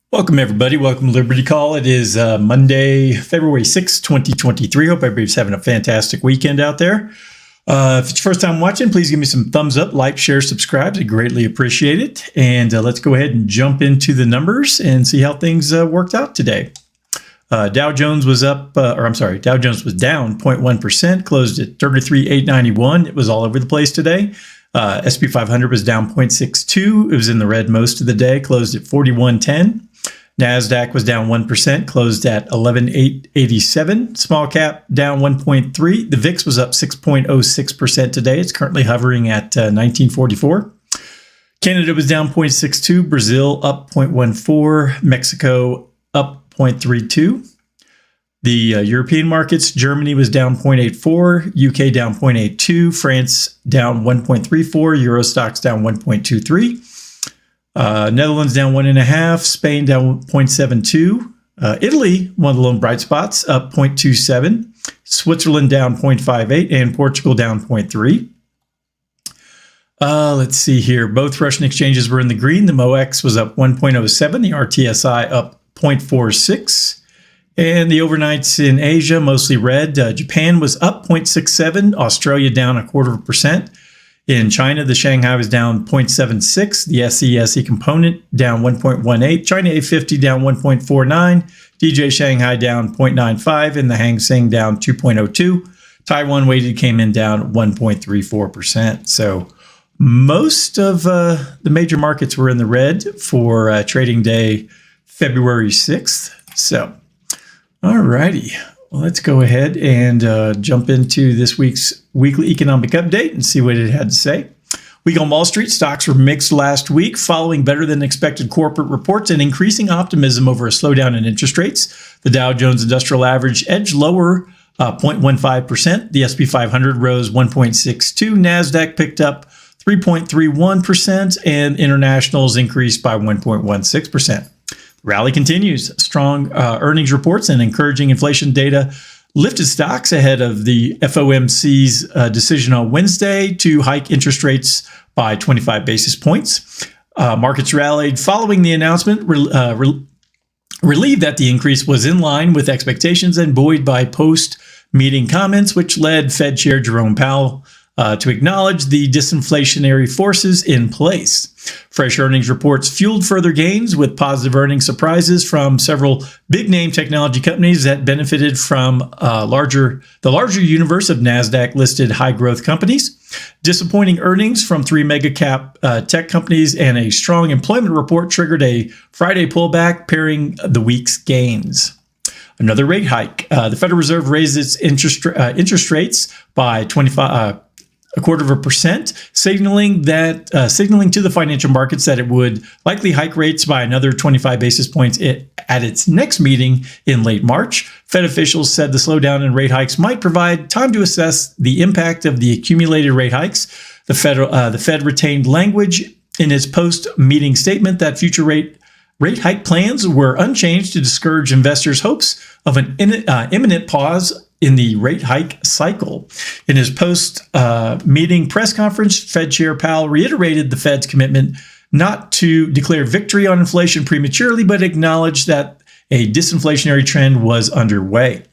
Welcome, everybody. Welcome to Liberty Call. It is Monday, February 6th, 2023. Hope everybody's having a fantastic weekend out there. If it's your first time watching, please give me some thumbs up, like, share, subscribe. I greatly appreciate it. And let's go ahead and jump into the numbers and see how things worked out today. Dow Jones was down 0.1%, closed at 33,891. It was all over the place today. S&P 500 was down 0.62. It was in the red most of the day, closed at 4110. NASDAQ was down 1%, closed at 11,887. Small cap down 1.3. The VIX was up 6.06% today. It's currently hovering at 1944. Canada was down 0.62. Brazil up 0.14. Mexico up 0.32. The European markets, Germany was down 0.84, UK down 0.82, France down 1.34, Euro stocks down 1.23, Netherlands down 1.5, Spain down 0.72, Italy, one of the lone bright spots, up 0.27, Switzerland down 0.58, and Portugal down 0.3. Let's see here. Both Russian exchanges were in the green. The MOEX was up 1.07, the RTSI up 0.46. And the overnights in Asia, mostly red. Japan was up 0.67, Australia down 0.25%. In China, the Shanghai was down 0.76, the SE component down 1.18, China A50 down 1.49, DJ Shanghai down 0.95, and the Hang Seng down 2.02. Taiwan weighted came in down 1.34%. So most of the major markets were in the red for trading day February 6th. So all righty, well, let's go ahead and jump into this week's weekly economic update and see what it had to say. Week on Wall Street, stocks were mixed last week following better than expected corporate reports and increasing optimism over a slowdown in interest rates. The Dow Jones Industrial Average edged lower 0.15%. The S&P 500 rose 1.62. NASDAQ picked up 3.31%, and internationals increased by 1.16%. Rally continues. Strong earnings reports and encouraging inflation data lifted stocks ahead of the FOMC's decision on Wednesday to hike interest rates by 25 basis points. Markets rallied following the announcement, relieved that the increase was in line with expectations and buoyed by post-meeting comments, which led Fed Chair Jerome Powell to acknowledge the disinflationary forces in place. Fresh earnings reports fueled further gains with positive earnings surprises from several big-name technology companies that benefited from the larger universe of NASDAQ-listed high-growth companies. Disappointing earnings from three mega-cap tech companies and a strong employment report triggered a Friday pullback, pairing the week's gains. Another rate hike. The Federal Reserve raised its interest rates by 0.25%, signaling to the financial markets that it would likely hike rates by another 25 basis points at its next meeting in late March. Fed officials said the slowdown in rate hikes might provide time to assess the impact of the accumulated rate hikes. The Fed retained language in its post-meeting statement that future rate hike plans were unchanged to discourage investors' hopes of an imminent pause in the rate hike cycle. In his post-meeting press conference, Fed Chair Powell reiterated the Fed's commitment not to declare victory on inflation prematurely, but acknowledged that a disinflationary trend was underway.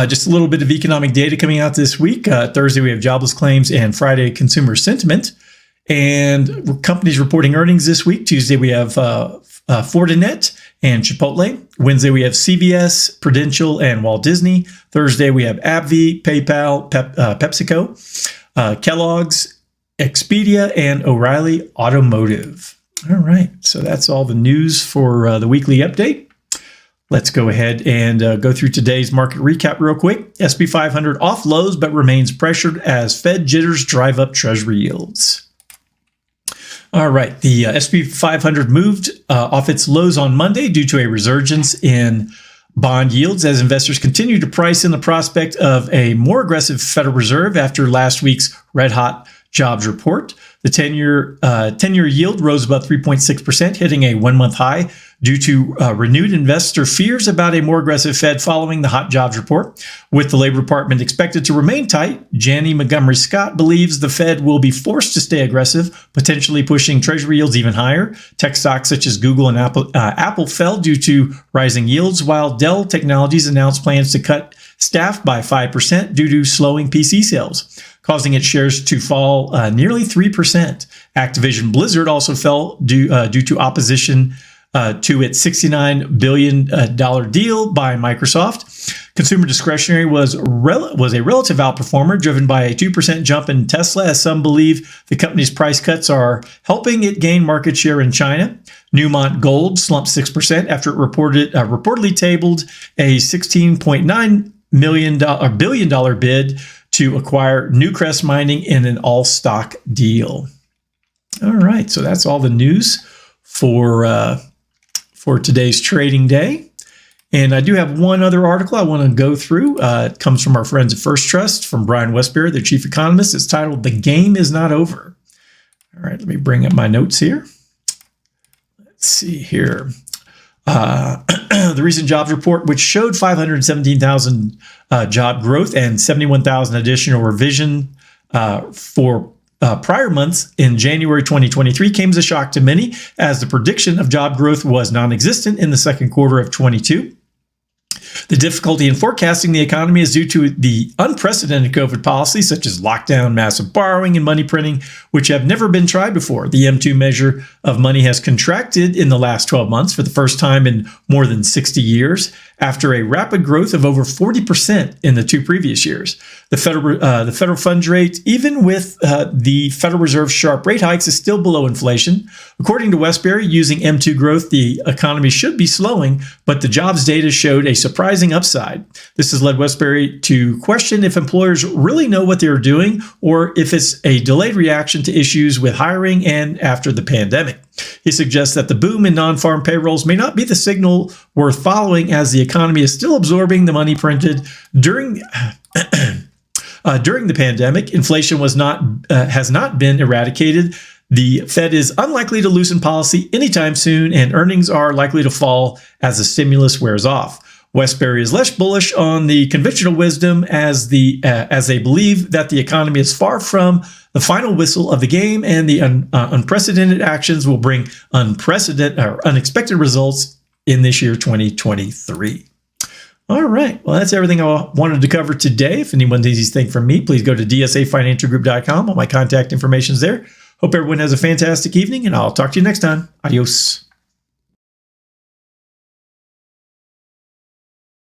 Just a little bit of economic data coming out this week. Thursday, we have jobless claims and Friday, consumer sentiment. And companies reporting earnings this week. Tuesday, we have Fortinet and Chipotle. Wednesday, we have CVS, Prudential, and Walt Disney. Thursday, we have AbbVie, PayPal, PepsiCo, Kellogg's, Expedia, and O'Reilly Automotive. All right, so that's all the news for the weekly update. Let's go ahead and go through today's market recap real quick. S&P 500 off lows, but remains pressured as Fed jitters drive up Treasury yields. All right, the S&P 500 moved off its lows on Monday due to a resurgence in bond yields as investors continue to price in the prospect of a more aggressive Federal Reserve after last week's red-hot jobs report. The 10-year yield rose above 3.6%, hitting a one-month high due to renewed investor fears about a more aggressive Fed following the hot jobs report. With the Labor Department expected to remain tight, Janney Montgomery Scott believes the Fed will be forced to stay aggressive, potentially pushing Treasury yields even higher. Tech stocks such as Google and Apple fell due to rising yields, while Dell Technologies announced plans to cut staff by 5% due to slowing PC sales, causing its shares to fall nearly 3%. Activision Blizzard also fell due to opposition to its $69 billion deal by Microsoft. Consumer discretionary was a relative outperformer, driven by a 2% jump in Tesla, as some believe the company's price cuts are helping it gain market share in China. Newmont Gold slumped 6% after it reportedly tabled a $16.9 billion bid to acquire Newcrest Mining in an all-stock deal. All right, so that's all the news for today's trading day. And I do have one other article I want to go through. It comes from our friends at First Trust, from Brian Westbury, their chief economist. It's titled, "The Game is Not Over." All right, let me bring up my notes here. Let's see here. The recent jobs report, which showed 517,000 job growth and 71,000 additional revision for prior months in January 2023, came as a shock to many, as the prediction of job growth was non-existent in the second quarter of 22. The difficulty in forecasting the economy is due to the unprecedented COVID policies, such as lockdown, massive borrowing, and money printing, which have never been tried before. The M2 measure of money has contracted in the last 12 months for the first time in more than 60 years, after a rapid growth of over 40% in the two previous years. The federal funds rate, even with the Federal Reserve's sharp rate hikes, is still below inflation. According to Westbury, using M2 growth, the economy should be slowing, but the jobs data showed a surprising upside. This has led Westbury to question if employers really know what they're doing, or if it's a delayed reaction to issues with hiring and after the pandemic. He suggests that the boom in non-farm payrolls may not be the signal worth following, as the economy is still absorbing the money printed during the pandemic. Inflation has not been eradicated. The Fed is unlikely to loosen policy anytime soon, and earnings are likely to fall as the stimulus wears off. Westbury is less bullish on the conventional wisdom, as they believe that the economy is far from the final whistle of the game, and the unprecedented actions will bring unexpected results in this year, 2023. All right. Well, that's everything I wanted to cover today. If anyone needs anything from me, please go to dsafinancialgroup.com. All my contact information is there. Hope everyone has a fantastic evening, and I'll talk to you next time. Adios.